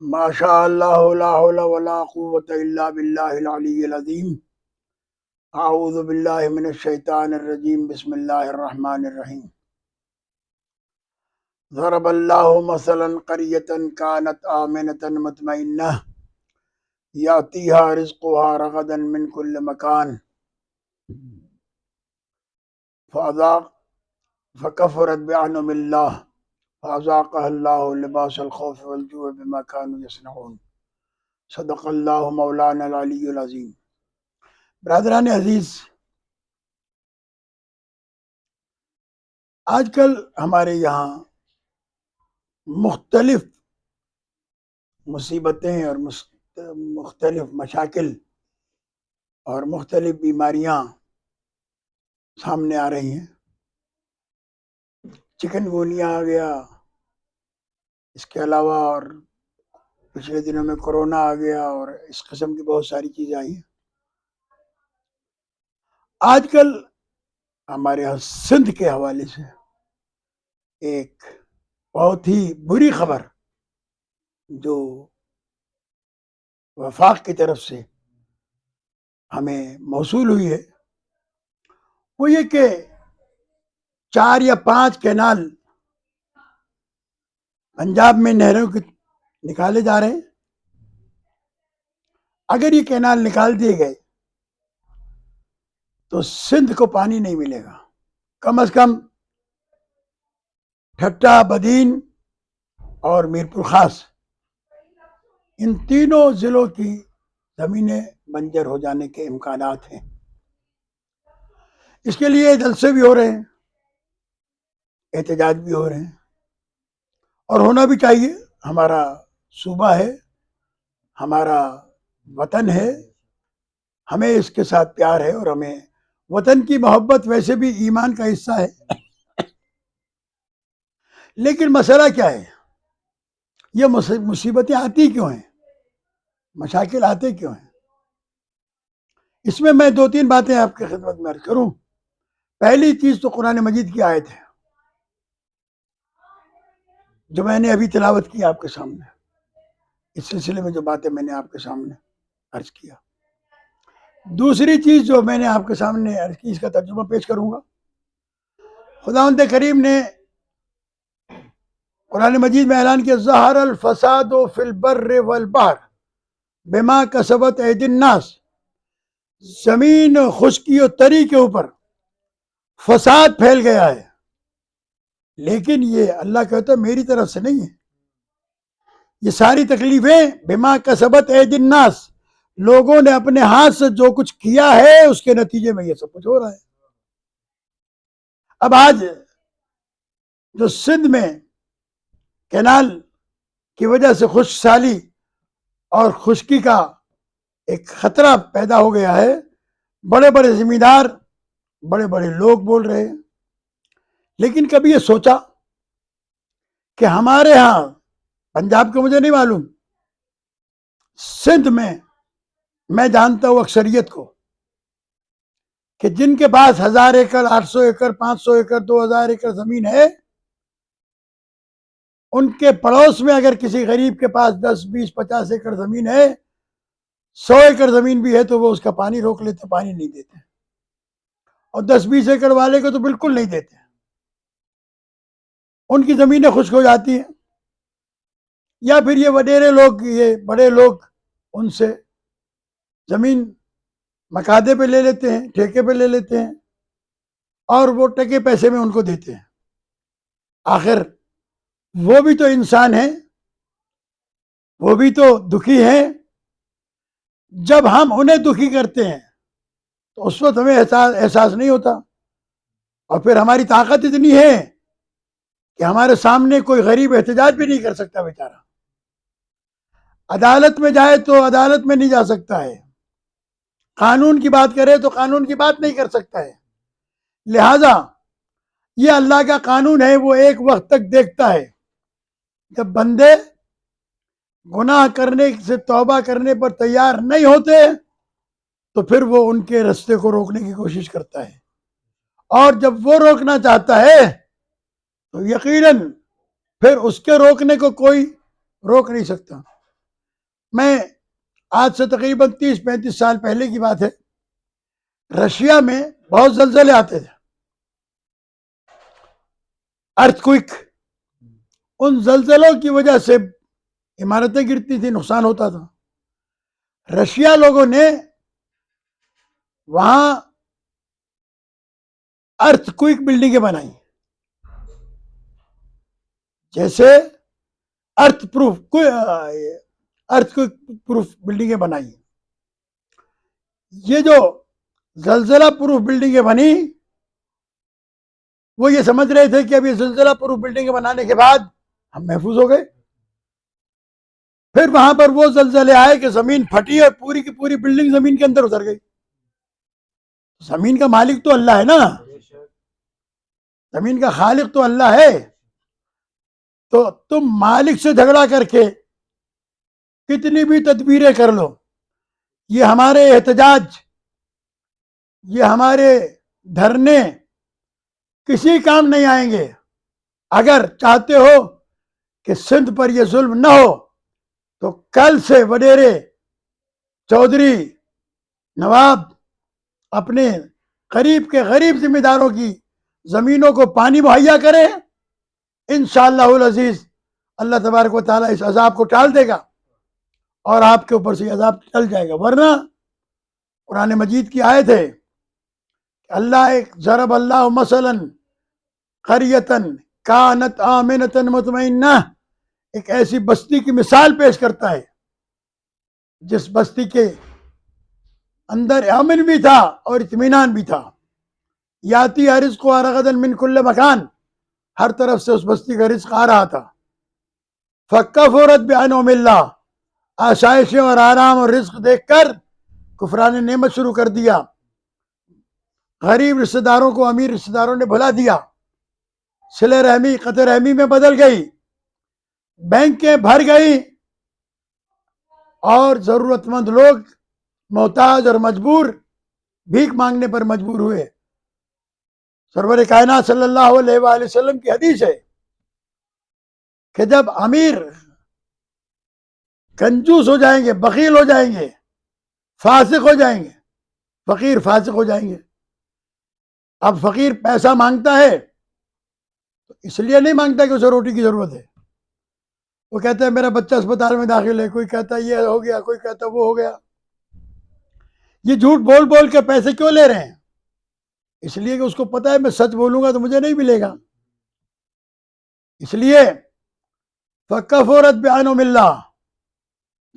ما شاء اللہ لا حول ولا قوة الا باللہ العلی العظیم۔ اعوذ باللہ من الشیطان الرجیم، بسم اللہ الرحمن الرحیم۔ ضرب اللہ مثلا قریۃ کانت آمنۃ مطمئنہ یاتیہا رزقها رغدا من کل مکان فکفرت بانعم اللہ فاذاقها اللہ لباس الخوف والجوع بما كانوا یصنعون۔ صدق اللہ مولانا العلی العظیم۔ برادران عزیز، آج کل ہمارے یہاں مختلف مصیبتیں اور مختلف مشاکل اور مختلف بیماریاں سامنے آ رہی ہیں۔ چکن گونیا آ گیا، اس کے علاوہ اور پچھلے دنوں میں کورونا آ گیا، اور اس قسم کی بہت ساری چیزیں آئی ہیں۔ آج کل ہمارے یہاں سندھ کے حوالے سے ایک بہت ہی بری خبر جو وفاق کی طرف سے ہمیں موصول ہوئی ہے، وہ یہ کہ 4 یا 5 کینال پنجاب میں نہروں کے نکالے جا رہے ہیں۔ اگر یہ کینال نکال دیے گئے تو سندھ کو پانی نہیں ملے گا۔ کم از کم ٹھٹا، بدین اور میرپور خاص، ان تینوں ضلعوں کی زمینیں بنجر ہو جانے کے امکانات ہیں۔ اس کے لیے جلسے بھی ہو رہے ہیں، احتجاج بھی ہو رہے ہیں، اور ہونا بھی چاہیے۔ ہمارا صوبہ ہے، ہمارا وطن ہے، ہمیں اس کے ساتھ پیار ہے، اور ہمیں وطن کی محبت ویسے بھی ایمان کا حصہ ہے۔ لیکن مسئلہ کیا ہے؟ یہ مصیبتیں آتی کیوں ہیں؟ مشاکل آتے کیوں ہیں؟ اس میں 2-3 باتیں آپ کی خدمت میں عرض کروں۔ پہلی چیز تو قرآن مجید کی آیت ہے جو میں نے ابھی تلاوت کی آپ کے سامنے۔ اس سلسلے میں جو باتیں میں نے آپ کے سامنے عرض کیا۔ دوسری چیز جو میں نے آپ کے سامنے عرض کی، اس کا ترجمہ پیش کروں گا۔ خداوند کریم نے قرآن مجید میں اعلان کیا، ظہر الفساد فی البر والبحر بما کسبت ایدی الناس۔ زمین خشکی و تری کے اوپر فساد پھیل گیا ہے، لیکن یہ اللہ کہتا ہے میری طرف سے نہیں ہے۔ یہ ساری تکلیفیں بما کسبت ایدی الناس، لوگوں نے اپنے ہاتھ سے جو کچھ کیا ہے اس کے نتیجے میں یہ سب کچھ ہو رہا ہے۔ اب آج جو سندھ میں کینال کی وجہ سے خشک سالی اور خشکی کا ایک خطرہ پیدا ہو گیا ہے، بڑے بڑے زمیندار، بڑے بڑے لوگ بول رہے ہیں۔ لیکن کبھی یہ سوچا کہ ہمارے ہاں پنجاب کو مجھے نہیں معلوم، سندھ میں جانتا ہوں اکثریت کو کہ جن کے پاس 1000 ایکڑ، 800 ایکڑ، 500 ایکڑ، 2000 ایکڑ زمین ہے، ان کے پڑوس میں اگر کسی غریب کے پاس 10، 20، 50 ایکڑ زمین ہے، 100 ایکڑ زمین بھی ہے، تو وہ اس کا پانی روک لیتے، پانی نہیں دیتے، اور 10-20 ایکڑ والے کو تو بالکل نہیں دیتے۔ ان کی زمینیں خشک ہو جاتی ہیں، یا پھر یہ وڈیرے لوگ، یہ بڑے لوگ ان سے زمین مقادے پہ لے لیتے ہیں، ٹھیکے پہ لے لیتے ہیں، اور وہ ٹکے پیسے میں ان کو دیتے ہیں۔ آخر وہ بھی تو انسان ہیں، وہ بھی تو دکھی ہیں۔ جب ہم انہیں دکھی کرتے ہیں تو اس وقت ہمیں احساس نہیں ہوتا، اور پھر ہماری طاقت اتنی ہے کہ ہمارے سامنے کوئی غریب احتجاج بھی نہیں کر سکتا بیچارہ۔ عدالت میں جائے تو عدالت میں نہیں جا سکتا ہے، قانون کی بات کرے تو قانون کی بات نہیں کر سکتا ہے۔ لہذا یہ اللہ کا قانون ہے، وہ ایک وقت تک دیکھتا ہے جب بندے گناہ کرنے سے توبہ کرنے پر تیار نہیں ہوتے تو پھر وہ ان کے رستے کو روکنے کی کوشش کرتا ہے، اور جب وہ روکنا چاہتا ہے تو یقیناً پھر اس کے روکنے کو کوئی روک نہیں سکتا۔ میں آج سے تقریباً 30-35 سال پہلے کی بات ہے، رشیا میں بہت زلزلے آتے تھے، ارتھ کوئک. ان زلزلوں کی وجہ سے عمارتیں گرتی تھی، نقصان ہوتا تھا. رشیا لوگوں نے وہاں ارتھ کوئک بلڈنگیں بنائی، جیسے ارتھ پروف بلڈنگیں بنائی. یہ جو زلزلہ پروف بلڈنگیں بنی، وہ یہ سمجھ رہے تھے کہ اب یہ زلزلہ پروف بلڈنگیں بنانے کے بعد ہم محفوظ ہو گئے. پھر وہاں پر وہ زلزلے آئے کہ زمین پھٹی اور پوری کی پوری بلڈنگ زمین کے اندر اتر گئی. زمین کا مالک تو اللہ ہے نا، زمین کا خالق تو اللہ ہے. تو تم مالک سے جھگڑا کر کے کتنی بھی تدبیریں کر لو، یہ ہمارے احتجاج، یہ ہمارے دھرنے کسی کام نہیں آئیں گے. اگر چاہتے ہو کہ سندھ پر یہ ظلم نہ ہو تو کل سے وڈیرے، چودھری، نواب اپنے قریب کے غریب ذمہ داروں کی زمینوں کو پانی مہیا کریں. انشاءاللہ العزیز اللہ تبارک و تعالیٰ اس عذاب کو ٹال دے گا اور آپ کے اوپر سے یہ عذاب ٹل جائے گا. ورنہ قرآن مجید کی آیت ہے کہ اللہ ایک ضرب اللہ مثلا قریۃ کانت آمنۃ مطمئنہ، ایک ایسی بستی کی مثال پیش کرتا ہے جس بستی کے اندر امن بھی تھا اور اطمینان بھی تھا. یاتی رزق رغدا من کل مکان، ہر طرف سے اس بستی کا رزق آ رہا تھا. فکفرت بانعم اللہ، آسائشیں اور آرام اور رزق دیکھ کر کفران نعمت شروع کر دیا. غریب رشتہ داروں کو امیر رشتہ داروں نے بھلا دیا، صلہ رحمی قطع رحمی میں بدل گئی، بینکیں بھر گئی اور ضرورت مند لوگ محتاج اور مجبور بھیک مانگنے پر مجبور ہوئے. سرور کائنات صلی اللہ علیہ وآلہ وسلم کی حدیث ہے کہ جب امیر کنجوس ہو جائیں گے، بخیل ہو جائیں گے، فاسق ہو جائیں گے، فقیر فاسق ہو جائیں گے. اب فقیر پیسہ مانگتا ہے تو اس لیے نہیں مانگتا کہ اسے روٹی کی ضرورت ہے. وہ کہتا ہے میرا بچہ اسپتال میں داخل ہے، کوئی کہتا ہے یہ ہو گیا، کوئی کہتا ہے وہ ہو گیا. یہ جھوٹ بول بول کے پیسے کیوں لے رہے ہیں؟ اس لیے کہ اس کو پتا ہے میں سچ بولوں گا تو مجھے نہیں ملے گا. اس لیے فکفرت بانعم اللہ،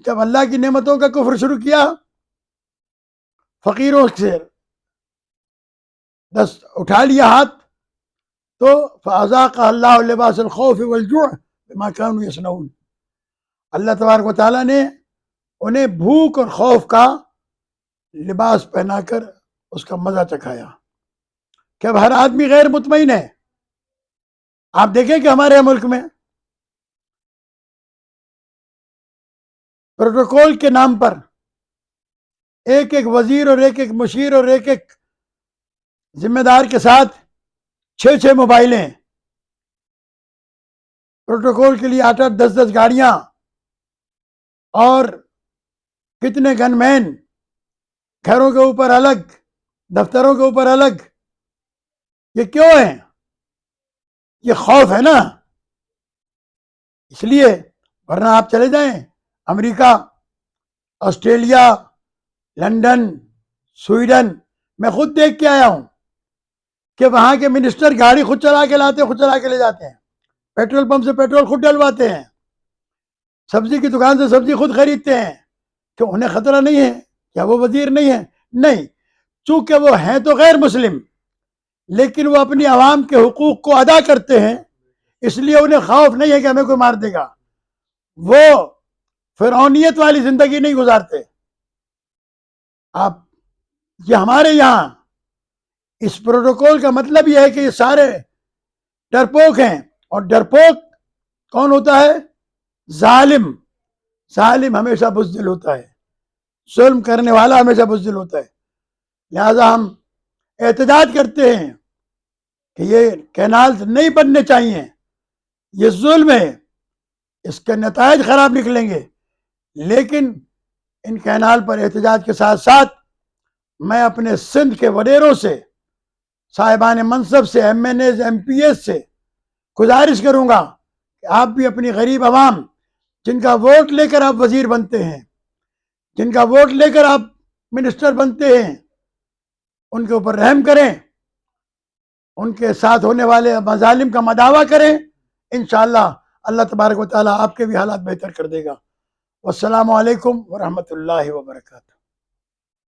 جب اللہ کی نعمتوں کا کفر شروع کیا، فقیروں سے دست اٹھا لیا ہاتھ، تو فاذاقها اللہ لباس الخوف والجوع بما كانوا يصنعون، اللہ تبارک و تعالیٰ نے انہیں بھوک اور خوف کا لباس پہنا کر اس کا مزہ چکھایا. کہ اب ہر آدمی غیر مطمئن ہے. آپ دیکھیں کہ ہمارے ملک میں پروٹوکول کے نام پر ایک ایک وزیر اور ایک ایک مشیر اور ایک ایک ذمہ دار کے ساتھ 6 موبائلیں، پروٹوکول کے لیے 8 10 گاڑیاں اور کتنے گن مین، گھروں کے اوپر الگ، دفتروں کے اوپر الگ. یہ کیوں ہے؟ یہ خوف ہے نا. اس لیے ورنہ آپ چلے جائیں امریکہ، آسٹریلیا، لندن، سویڈن، میں خود دیکھ کے آیا ہوں کہ وہاں کے منسٹر گاڑی خود چلا کے لاتے ہیں، خود چلا کے لے جاتے ہیں، پیٹرول پمپ سے پیٹرول خود ڈلواتے ہیں، سبزی کی دکان سے سبزی خود خریدتے ہیں. کہ انہیں خطرہ نہیں ہے؟ کیا وہ وزیر نہیں ہے؟ نہیں، چونکہ وہ ہیں تو غیر مسلم لیکن وہ اپنی عوام کے حقوق کو ادا کرتے ہیں، اس لیے انہیں خوف نہیں ہے کہ ہمیں کوئی مار دے گا. وہ فرعونیت والی زندگی نہیں گزارتے. آپ یہ ہمارے یہاں اس پروٹوکول کا مطلب یہ ہے کہ یہ سارے ڈرپوک ہیں، اور ڈرپوک کون ہوتا ہے؟ ظالم. ظالم ہمیشہ بزدل ہوتا ہے، ظلم کرنے والا ہمیشہ بزدل ہوتا ہے. لہذا ہم احتجاج کرتے ہیں کہ یہ کینالز نہیں بننے چاہیے، یہ ظلم ہے، اس کے نتائج خراب نکلیں گے. لیکن ان کینال پر احتجاج کے ساتھ ساتھ میں اپنے سندھ کے وڈیروں سے، صاحبان منصب سے، MNAs, MPs سے گزارش کروں گا کہ آپ بھی اپنی غریب عوام جن کا ووٹ لے کر آپ وزیر بنتے ہیں، جن کا ووٹ لے کر آپ منسٹر بنتے ہیں، ان کے اوپر رحم کریں، ان کے ساتھ ہونے والے مظالم کا مداوع کریں. انشاءاللہ اللہ تبارک و تعالیٰ آپ کے بھی حالات بہتر کر دے گا. والسلام علیکم ورحمۃ اللہ وبرکاتہ.